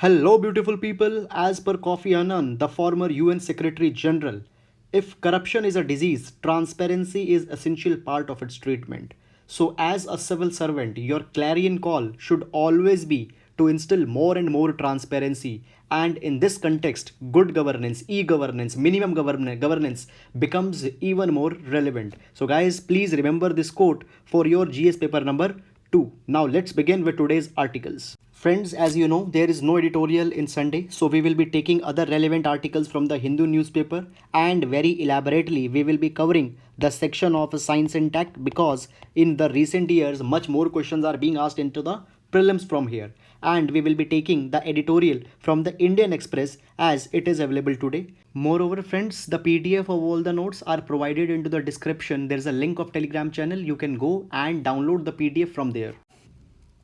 Hello, beautiful people. As per Kofi Annan, the former UN Secretary General, if corruption is a disease, transparency is essential part of its treatment. So, as a civil servant, your clarion call should always be to instill more and more transparency. And in this context, good governance, e-governance, minimum governance becomes even more relevant. So, guys, please remember this quote for your GS paper number 2. Now, let's begin with today's articles. Friends, as you know, there is no editorial in Sunday, so we will be taking other relevant articles from the Hindu newspaper, and very elaborately we will be covering the section of science and tech, because in the recent years much more questions are being asked into the prelims from here, and we will be taking the editorial from the Indian Express as it is available today. Moreover, friends, the PDF of all the notes are provided into the description. There is a link of Telegram channel. You can go and download the PDF from there.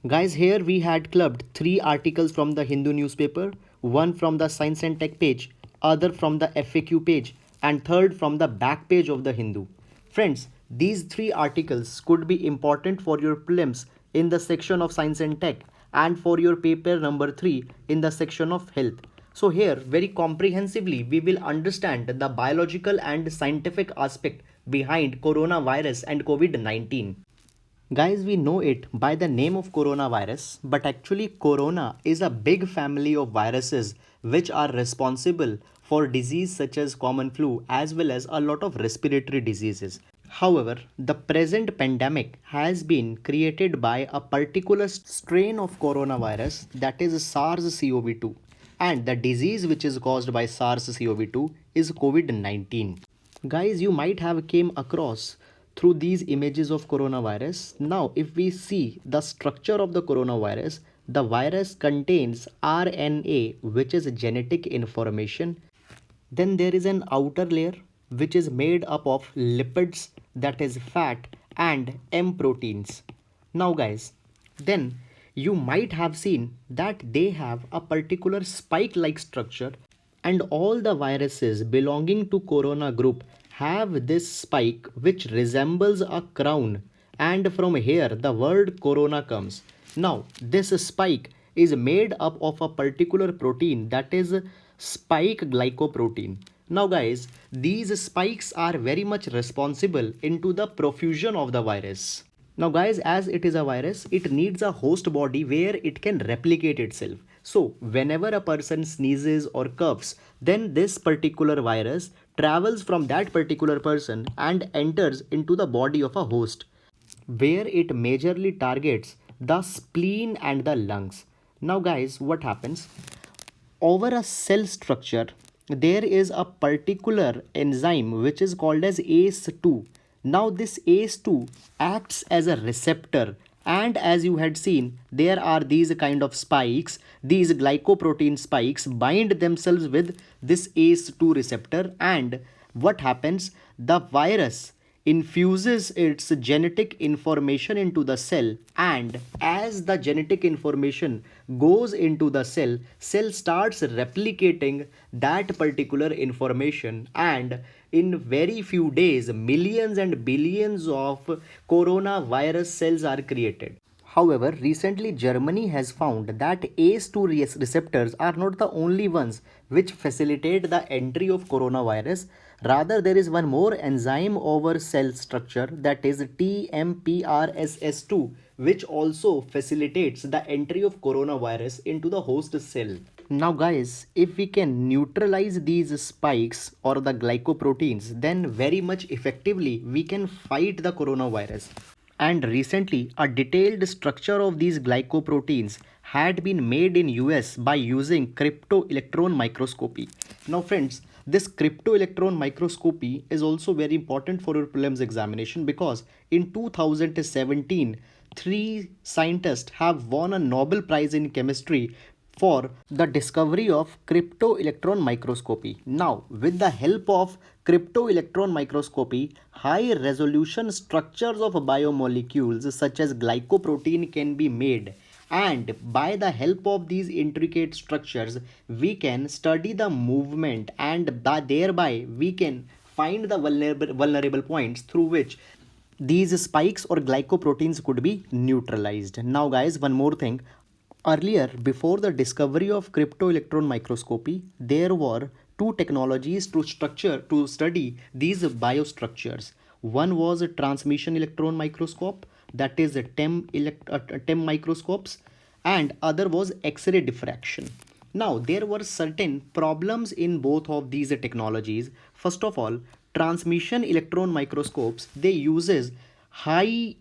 Guys, here we had clubbed 3 articles from the Hindu newspaper, one from the Science and Tech page, other from the FAQ page, and third from the back page of the Hindu. Friends, these 3 articles could be important for your prelims in the section of Science and Tech and for your paper number 3 in the section of Health. So here, very comprehensively, we will understand the biological and scientific aspect behind coronavirus and COVID-19. Guys, we know it by the name of coronavirus, but actually corona is a big family of viruses which are responsible for disease such as common flu as well as a lot of respiratory diseases. However, the present pandemic has been created by a particular strain of coronavirus, that is SARS-CoV-2, and the disease which is caused by SARS-CoV-2 is COVID-19. Guys, you might have came across through these images of coronavirus. Now, if we see the structure of the coronavirus, the virus contains RNA, which is genetic information. Then there is an outer layer which is made up of lipids, that is fat, and M proteins. Now, guys, then you might have seen that they have a particular spike like structure, and all the viruses belonging to corona group have this spike which resembles a crown, and from here the word corona comes. Now this spike is made up of a particular protein, that is spike glycoprotein. Now guys, these spikes are very much responsible into the profusion of the virus. Now guys, as it is a virus, it needs a host body where it can replicate itself. So whenever a person sneezes or coughs, then this particular virus travels from that particular person and enters into the body of a host, where it majorly targets the spleen and the lungs. Now guys, what happens? Over a cell structure, there is a particular enzyme which is called as ACE2. Now this ACE2 acts as a receptor, and as you had seen, there are these kind of spikes. These glycoprotein spikes bind themselves with this ACE2 receptor, and what happens? The virus infuses its genetic information into the cell, and as the genetic information goes into the cell starts replicating that particular information, and in very few days millions and billions of coronavirus cells are created. However, recently Germany has found that ACE2 receptors are not the only ones which facilitate the entry of coronavirus. Rather, there is one more enzyme over cell structure, that is TMPRSS2, which also facilitates the entry of coronavirus into the host cell. Now guys, if we can neutralize these spikes or the glycoproteins, then very much effectively we can fight the coronavirus. And recently, a detailed structure of these glycoproteins had been made in US by using crypto-electron microscopy. Now friends, this crypto-electron microscopy is also very important for your prelims examination, because in 2017, 3 scientists have won a Nobel Prize in chemistry for the discovery of crypto-electron microscopy. Now, with the help of crypto-electron microscopy, high-resolution structures of biomolecules such as glycoprotein can be made. And by the help of these intricate structures, we can study the movement, and thereby we can find the vulnerable points through which these spikes or glycoproteins could be neutralized. Now guys, one more thing. Earlier, before the discovery of crypto-electron microscopy, there were two technologies to study these biostructures. One was a transmission electron microscope, that is a TEM microscopes, and other was X-ray diffraction. Now, there were certain problems in both of these technologies. First of all, transmission electron microscopes, they uses high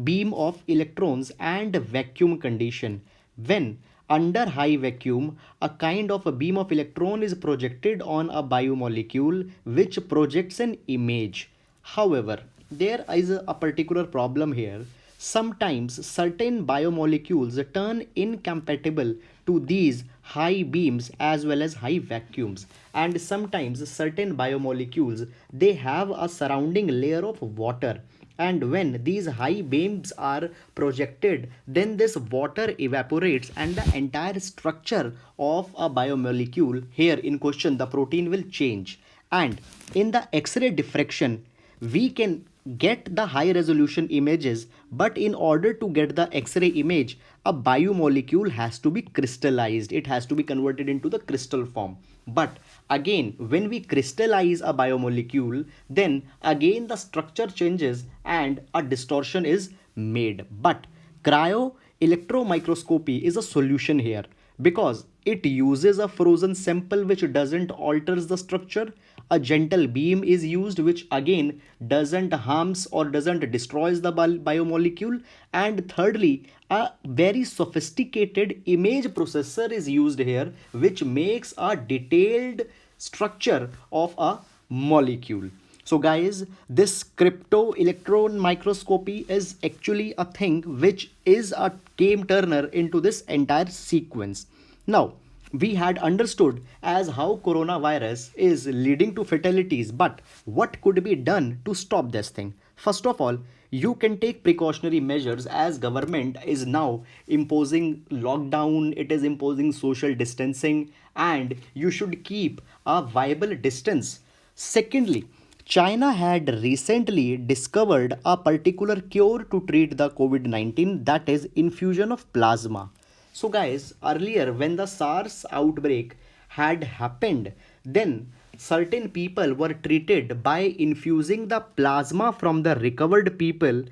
beam of electrons and vacuum condition. When under high vacuum, a kind of a beam of electron is projected on a biomolecule which projects an image. However, there is a particular problem here. Sometimes certain biomolecules turn incompatible to these high beams as well as high vacuums, and sometimes certain biomolecules, they have a surrounding layer of water, and when these high beams are projected, then this water evaporates and the entire structure of a biomolecule, here in question the protein, will change. And in the X-ray diffraction, we can get the high resolution images, but in order to get the X-ray image, a biomolecule has to be crystallized, it has to be converted into the crystal form. But again, when we crystallize a biomolecule, then again the structure changes and a distortion is made. But cryo electromicroscopy is a solution here, because it uses a frozen sample which doesn't alters the structure. A gentle beam is used which again doesn't harms or doesn't destroys the biomolecule. And thirdly, a very sophisticated image processor is used here which makes a detailed structure of a molecule. So guys, this crypto electron microscopy is actually a thing which is a game turner into this entire sequence. Now, we had understood as how coronavirus is leading to fatalities, but what could be done to stop this thing? First of all, you can take precautionary measures, as government is now imposing lockdown, it is imposing social distancing, and you should keep a viable distance. Secondly, China had recently discovered a particular cure to treat the COVID-19, that is infusion of plasma. So guys, earlier when the SARS outbreak had happened, then certain people were treated by infusing the plasma from the recovered people.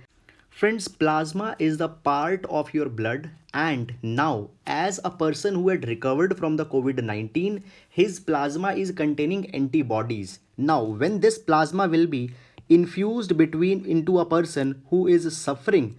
Friends, plasma is the part of your blood, and now, as a person who had recovered from the COVID 19, his plasma is containing antibodies. Now, when this plasma will be infused between into a person who is suffering,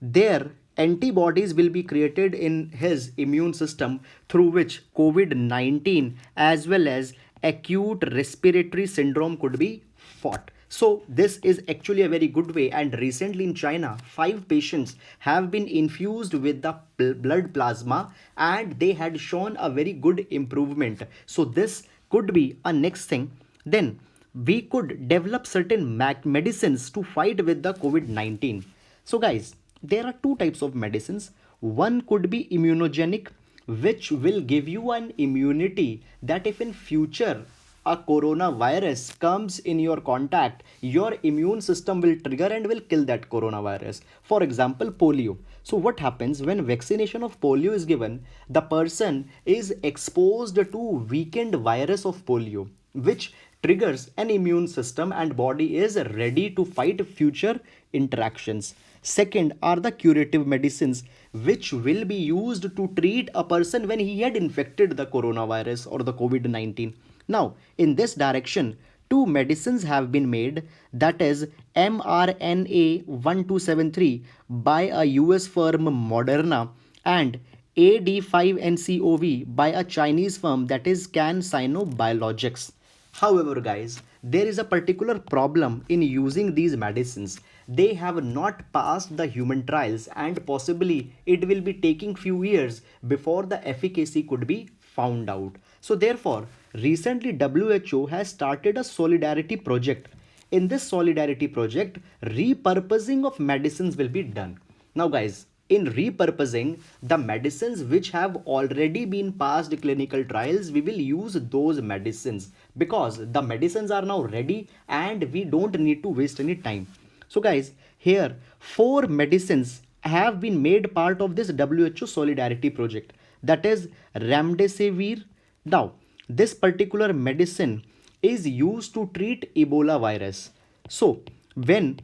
their antibodies will be created in his immune system, through which COVID 19 as well as acute respiratory syndrome could be fought. So, this is actually a very good way. And recently in China, 5 patients have been infused with the blood plasma and they had shown a very good improvement. So, this could be a next thing. Then, we could develop certain medicines to fight with the COVID 19. So, guys, there are two types of medicines. One could be immunogenic, which will give you an immunity that if in future a coronavirus comes in your contact, your immune system will trigger and will kill that coronavirus. For example, polio. So what happens when vaccination of polio is given, the person is exposed to weakened virus of polio, which triggers an immune system and body is ready to fight future interactions. Second are the curative medicines, which will be used to treat a person when he had infected the coronavirus or the COVID 19. Now, in this direction, two medicines have been made, that is mRNA 1273 by a US firm Moderna and AD5-NCoV by a Chinese firm, that is CanSino Biologics. However, guys, there is a particular problem in using these medicines. They have not passed the human trials and possibly it will be taking few years before the efficacy could be found out. So therefore, recently WHO has started a solidarity project. In this solidarity project, repurposing of medicines will be done. Now guys, in repurposing the medicines which have already been passed clinical trials, we will use those medicines because the medicines are now ready and we don't need to waste any time. So guys, here 4 medicines have been made part of this WHO solidarity project, that is remdesivir. Now, this particular medicine is used to treat Ebola virus. So, when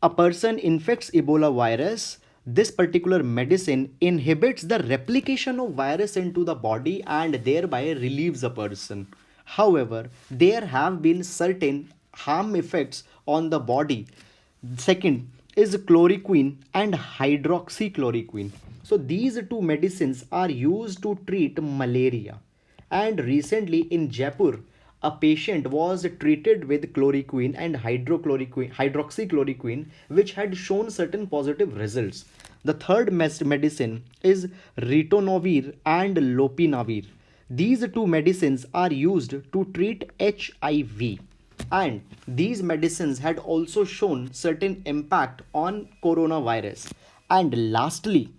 a person infects Ebola virus, this particular medicine inhibits the replication of virus into the body and thereby relieves a person. However, there have been certain harm effects on the body. Second is chloroquine and hydroxychloroquine. So these two medicines are used to treat malaria. And recently in Jaipur, a patient was treated with chloroquine and hydroxychloroquine, which had shown certain positive results. The third medicine is ritonavir and lopinavir. These two medicines are used to treat HIV, and these medicines had also shown certain impact on coronavirus. And lastly,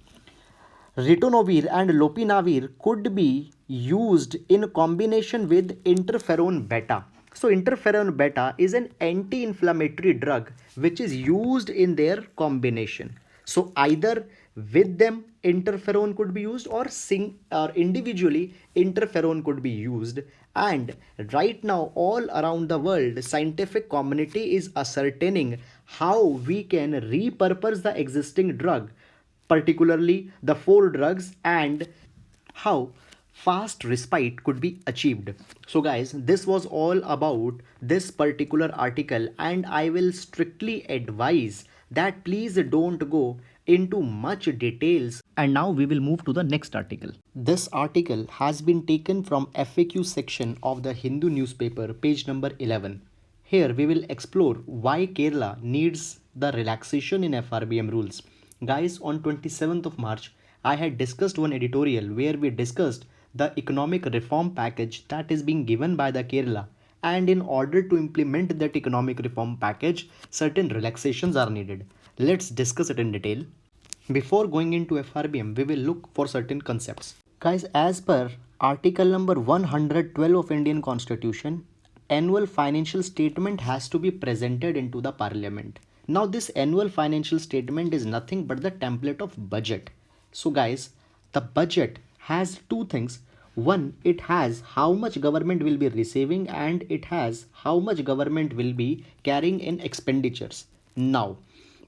ritonavir and lopinavir could be used in combination with interferon beta. So interferon beta is an anti-inflammatory drug which is used in their combination. So either with them interferon could be used, or individually interferon could be used. And right now all around the world scientific community is ascertaining how we can repurpose the existing drug, particularly the four drugs, and how fast respite could be achieved. So guys, this was all about this particular article, and I will strictly advise that please don't go into much details. And now we will move to the next article. This article has been taken from FAQ section of the Hindu newspaper, page number 11. Here we will explore why Kerala needs the relaxation in FRBM rules. Guys, on 27th of March, I had discussed one editorial where we discussed the economic reform package that is being given by the Kerala, and in order to implement that economic reform package, certain relaxations are needed. Let's discuss it in detail. Before going into FRBM, we will look for certain concepts. Guys, as per article number 112 of Indian Constitution, annual financial statement has to be presented into the parliament. Now this annual financial statement is nothing but the template of budget. So guys, the budget has two things. One, it has how much government will be receiving, and it has how much government will be carrying in expenditures. Now,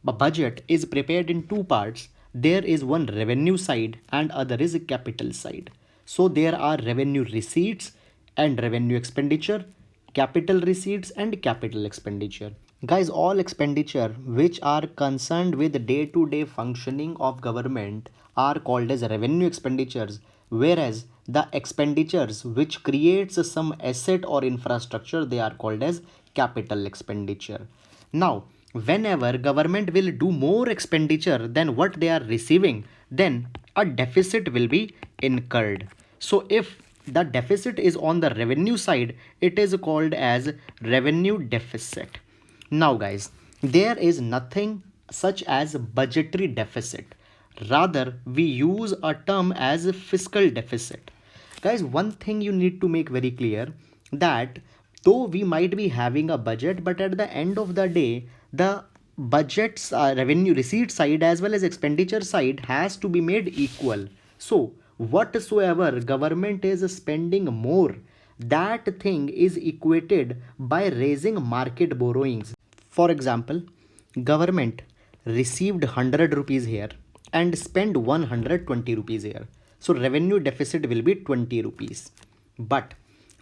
a budget is prepared in two parts. There is one revenue side and other is a capital side. So there are revenue receipts and revenue expenditure, capital receipts and capital expenditure. Guys, all expenditure which are concerned with day-to-day functioning of government are called as revenue expenditures, whereas the expenditures which creates some asset or infrastructure, they are called as capital expenditure. Now, whenever government will do more expenditure than what they are receiving, then a deficit will be incurred. So if the deficit is on the revenue side, it is called as revenue deficit. Now guys, there is nothing such as budgetary deficit. Rather, we use a term as fiscal deficit. Guys, one thing you need to make very clear, that though we might be having a budget, but at the end of the day, the budget's revenue receipt side as well as expenditure side has to be made equal. So whatsoever government is spending more, that thing is equated by raising market borrowings. For example, government received 100 rupees here and spent 120 rupees here. So revenue deficit will be 20 rupees. But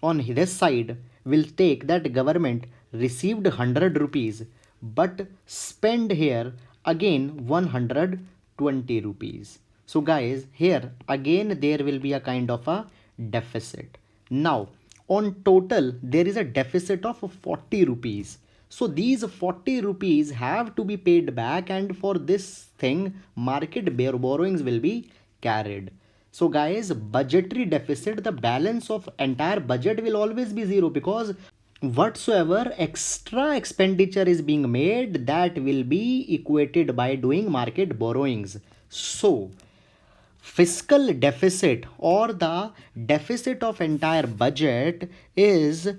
on this side, we'll take that government received 100 rupees but spend here again 120 rupees. So guys, here again there will be a kind of a deficit. Now on total there is a deficit of 40 rupees. So these 40 rupees have to be paid back, and for this thing market borrowings will be carried. So guys, budgetary deficit, the balance of entire budget will always be zero, because whatsoever extra expenditure is being made, that will be equated by doing market borrowings. So fiscal deficit or the deficit of entire budget is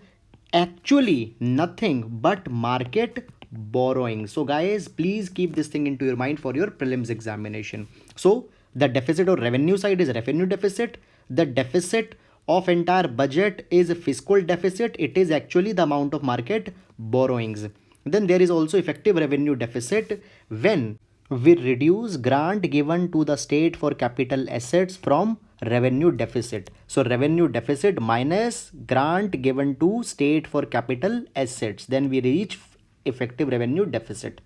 actually nothing but market borrowing. So guys, please keep this thing into your mind for your prelims examination. So the deficit or revenue side is revenue deficit. The deficit of entire budget is fiscal deficit. It is actually the amount of market borrowings. Then there is also effective revenue deficit when we reduce grant given to the state for capital assets from revenue deficit. So revenue deficit minus grant given to state for capital assets, then we reach effective revenue deficit.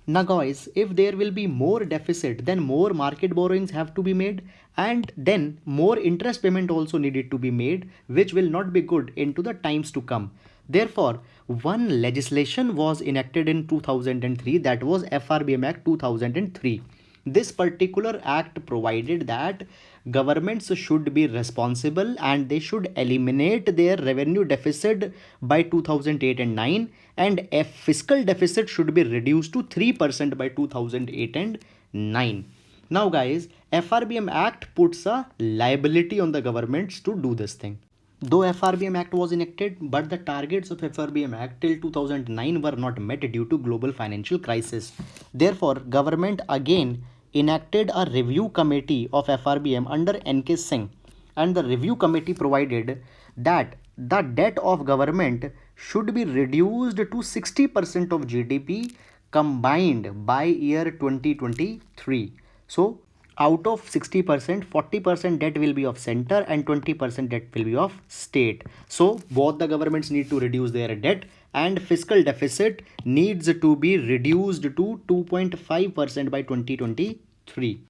Now guys, if there will be more deficit, then more market borrowings have to be made, and then more interest payment also needed to be made, which will not be good into the times to come. Therefore, one legislation was enacted in 2003, that was FRB Act 2003. This particular act provided that governments should be responsible and they should eliminate their revenue deficit by 2008 and 9, and a fiscal deficit should be reduced to 3% by 2008 and 9. Now guys, FRBM Act puts a liability on the governments to do this thing. Though FRBM Act was enacted, but the targets of FRBM Act till 2009 were not met due to global financial crisis. Therefore, government again enacted a review committee of FRBM under N.K. Singh, and the review committee provided that the debt of government should be reduced to 60% of GDP combined by year 2023. So out of 60%, 40% debt will be of center and 20% debt will be of state. So both the governments need to reduce their debt, and fiscal deficit needs to be reduced to 2.5% by 2023.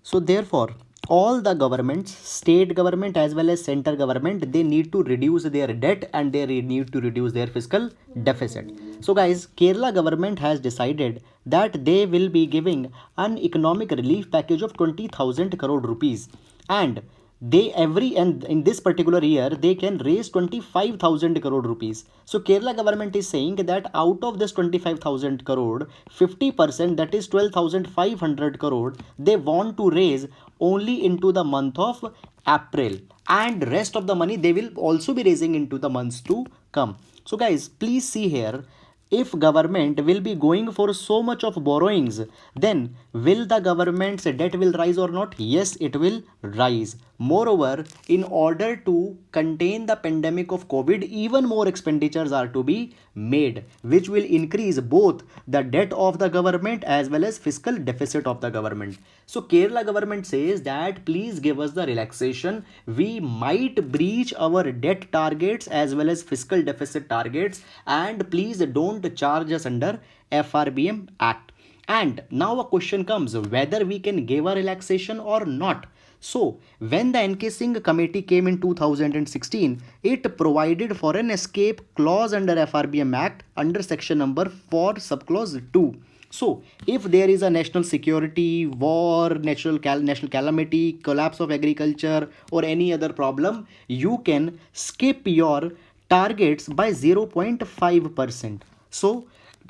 So therefore, all the governments, state government as well as center government, they need to reduce their debt and they need to reduce their fiscal deficit. So guys, Kerala government has decided that they will be giving an economic relief package of 20,000 crore rupees, and and in this particular year they can raise 25,000 crore rupees. So Kerala government is saying that out of this 25,000 crore, 50%, that is 12,500 crore, they want to raise only into the month of April, and rest of the money they will also be raising into the months to come. So guys, please see here, if government will be going for so much of borrowings, then will the government's debt will rise or not? Yes, it will rise. Moreover, in order to contain the pandemic of COVID, even more expenditures are to be made, which will increase both the debt of the government as well as fiscal deficit of the government. So Kerala government says that please give us the relaxation. We might breach our debt targets as well as fiscal deficit targets, and please don't charge us under FRBM Act. And now a question comes whether we can give a relaxation or not. So when the N.K. Singh committee came in 2016, it provided for an escape clause under FRBM Act under section number 4 subclause 2. So if there is a national security, war, national calamity, collapse of agriculture or any other problem, you can skip your targets by 0.5%. So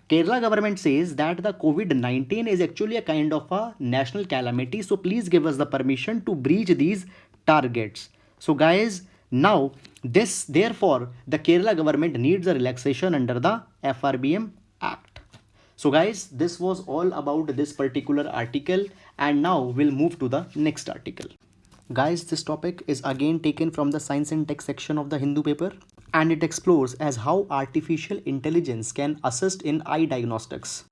Kerala government says that the COVID-19 is actually a kind of a national calamity. So please give us the permission to breach these targets. So guys, now therefore the Kerala government needs a relaxation under the FRBM Act. So guys, this was all about this particular article, and now we'll move to the next article. Guys, this topic is again taken from the science and tech section of the Hindu paper, and it explores as how artificial intelligence can assist in eye diagnostics.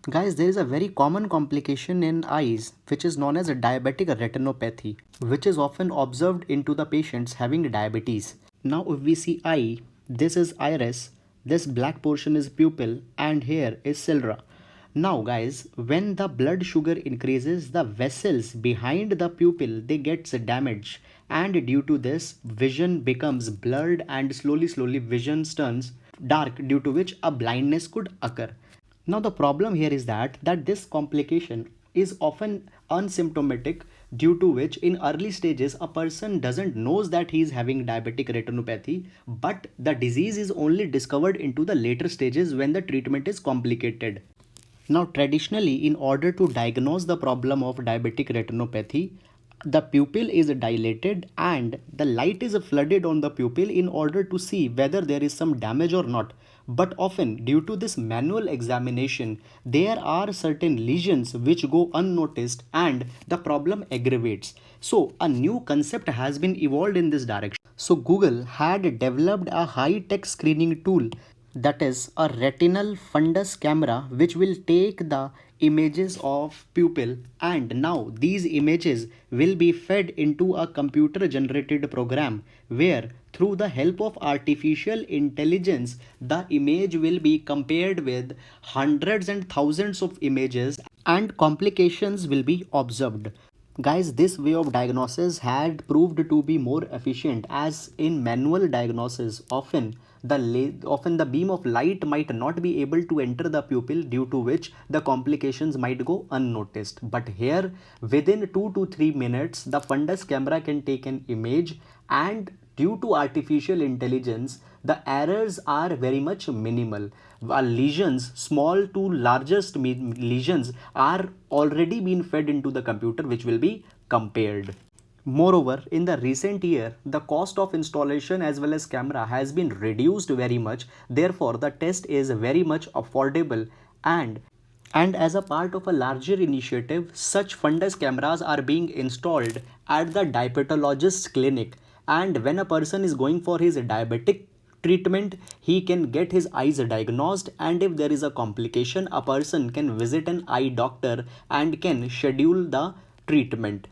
Guys, there is a very common complication in eyes which is known as a diabetic retinopathy, which is often observed into the patients having diabetes. Now if we see eye, this is iris, this black portion is pupil, and here is sclera. Now guys, when the blood sugar increases, the vessels behind the pupil, they get damaged, and due to this vision becomes blurred and slowly vision turns dark, due to which a blindness could occur. Now the problem here is that this complication is often unsymptomatic, due to which in early stages a person doesn't knows that he is having diabetic retinopathy, but the disease is only discovered into the later stages when the treatment is complicated. Now traditionally, in order to diagnose the problem of diabetic retinopathy, The pupil is dilated and the light is flooded on the pupil in order to see whether there is some damage or not. But often, due to this manual examination, there are certain lesions which go unnoticed and the problem aggravates. So, a new concept has been evolved in this direction. So, Google had developed a high-tech screening tool, that is a retinal fundus camera, which will take the images of pupil, and now these images will be fed into a computer generated program where through the help of artificial intelligence the image will be compared with hundreds and thousands of images and complications will be observed. Guys, this way of diagnosis had proved to be more efficient, as in manual diagnosis often the beam of light might not be able to enter the pupil, due to which the complications might go unnoticed. But here, within 2 to 3 minutes, the fundus camera can take an image, and due to artificial intelligence, the errors are very much minimal. Lesions, small to largest lesions, are already been fed into the computer, which will be compared. Moreover, in the recent year, the cost of installation as well as camera has been reduced very much. Therefore, the test is very much affordable, and as a part of a larger initiative, such fundus cameras are being installed at the diabetologist's clinic. And when a person is going for his diabetic treatment, he can get his eyes diagnosed, and if there is a complication, a person can visit an eye doctor and can schedule the treatment.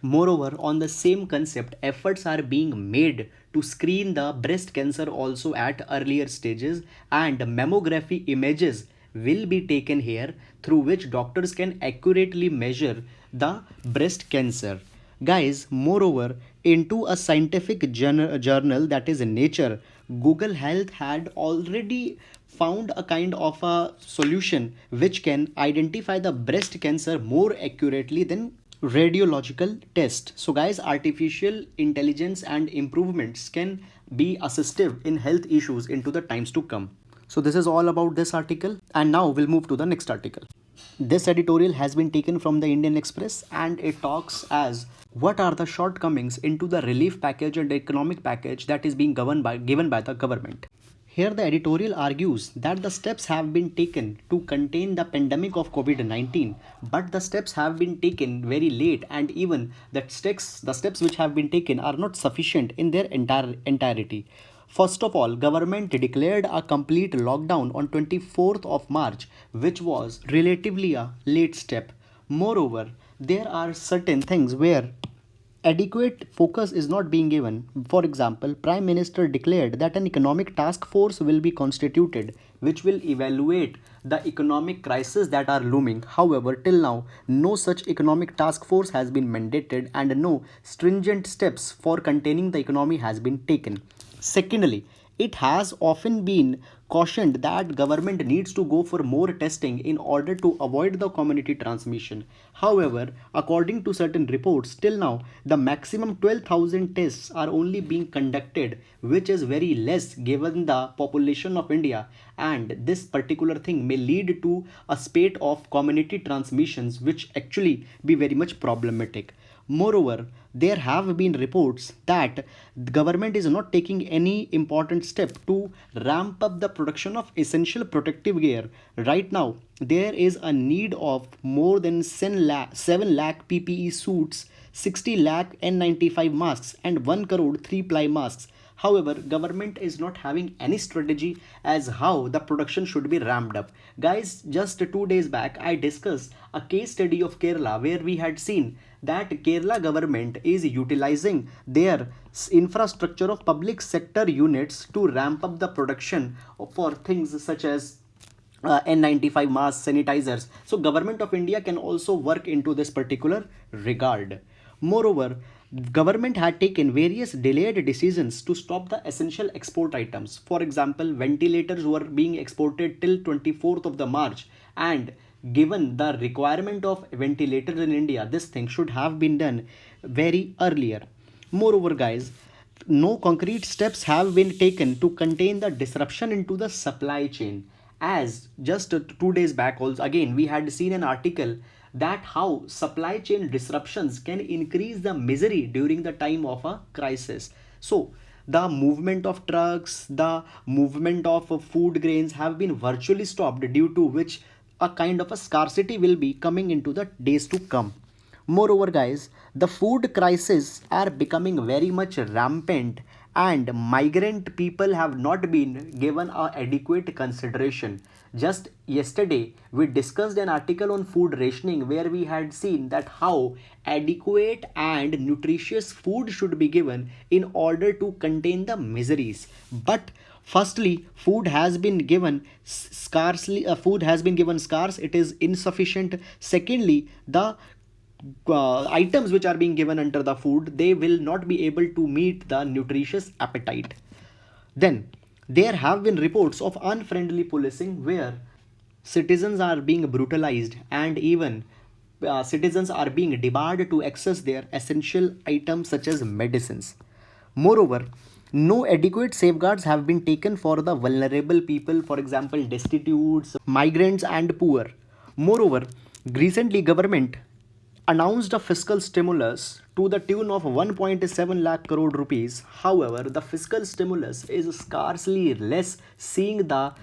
Moreover, on the same concept, efforts are being made to screen the breast cancer also at earlier stages, and mammography images will be taken here, through which doctors can accurately measure the breast cancer. Guys, moreover, into a scientific journal, that is Nature, Google Health had already found a kind of a solution which can identify the breast cancer more accurately than radiological test. So guys, artificial intelligence and improvements can be assistive in health issues into the times to come. So this is all about this article, and now we'll move to the next article. This editorial has been taken from the Indian Express, and it talks as what are the shortcomings into the relief package and economic package that is being given by the government. Here the editorial argues that the steps have been taken to contain the pandemic of COVID-19, but the steps have been taken very late, and even the steps which have been taken are not sufficient in their entirety. First of all, government declared a complete lockdown on 24th of March, which was relatively a late step. Moreover, there are certain things where adequate focus is not being given. For example, Prime Minister declared that an economic task force will be constituted which will evaluate the economic crisis that are looming. However, till now, no such economic task force has been mandated and no stringent steps for containing the economy has been taken. Secondly, it has often been cautioned that government needs to go for more testing in order to avoid the community transmission. However, according to certain reports, till now the maximum 12,000 tests are only being conducted, which is very less given the population of India, and this particular thing may lead to a spate of community transmissions, which actually be very much problematic. Moreover, there have been reports that the government is not taking any important step to ramp up the production of essential protective gear. Right now, there is a need of more than 7 lakh PPE suits, 60 lakh N95 masks, and 1 crore 3-ply masks. However, government is not having any strategy as how the production should be ramped up. Guys, just 2 days back, I discussed a case study of Kerala where we had seen that Kerala government is utilizing their infrastructure of public sector units to ramp up the production for things such as N95 masks, sanitizers. So government of India can also work into this particular regard. Moreover, government had taken various delayed decisions to stop the essential export items. For example, ventilators were being exported till 24th of the March, and given the requirement of ventilators in India, this thing should have been done very earlier. Moreover, guys, no concrete steps have been taken to contain the disruption into the supply chain. As just 2 days back, also again we had seen an article that how supply chain disruptions can increase the misery during the time of a crisis. So the movement of trucks, the movement of food grains have been virtually stopped, due to which a kind of a scarcity will be coming into the days to come. Moreover, guys, the food crisis are becoming very much rampant, and migrant people have not been given a adequate consideration. Just yesterday, we discussed an article on food rationing where we had seen that how adequate and nutritious food should be given in order to contain the miseries. But firstly, food has been given scarcely. Food has been given scarce. It is insufficient. Secondly, the items which are being given under the food, they will not be able to meet the nutritious appetite. Then there have been reports of unfriendly policing where citizens are being brutalized, and even citizens are being debarred to access their essential items such as medicines. Moreover, no adequate safeguards have been taken for the vulnerable people, for example, destitutes, migrants, and poor. Moreover, recently government announced a fiscal stimulus to the tune of 1.7 lakh crore rupees. However, the fiscal stimulus is scarcely less, seeing the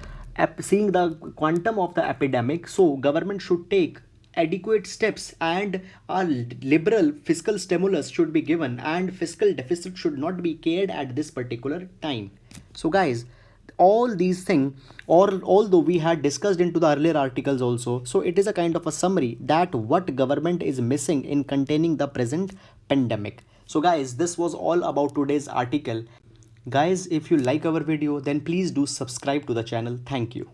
quantum of the epidemic. So government should take adequate steps, and a liberal fiscal stimulus should be given, and fiscal deficit should not be cared at this particular time. So guys, all these things, or although we had discussed into the earlier articles also, so it is a kind of a summary that what government is missing in containing the present pandemic. So guys, this was all about today's article. Guys, if you like our video, then please do subscribe to the channel. Thank you.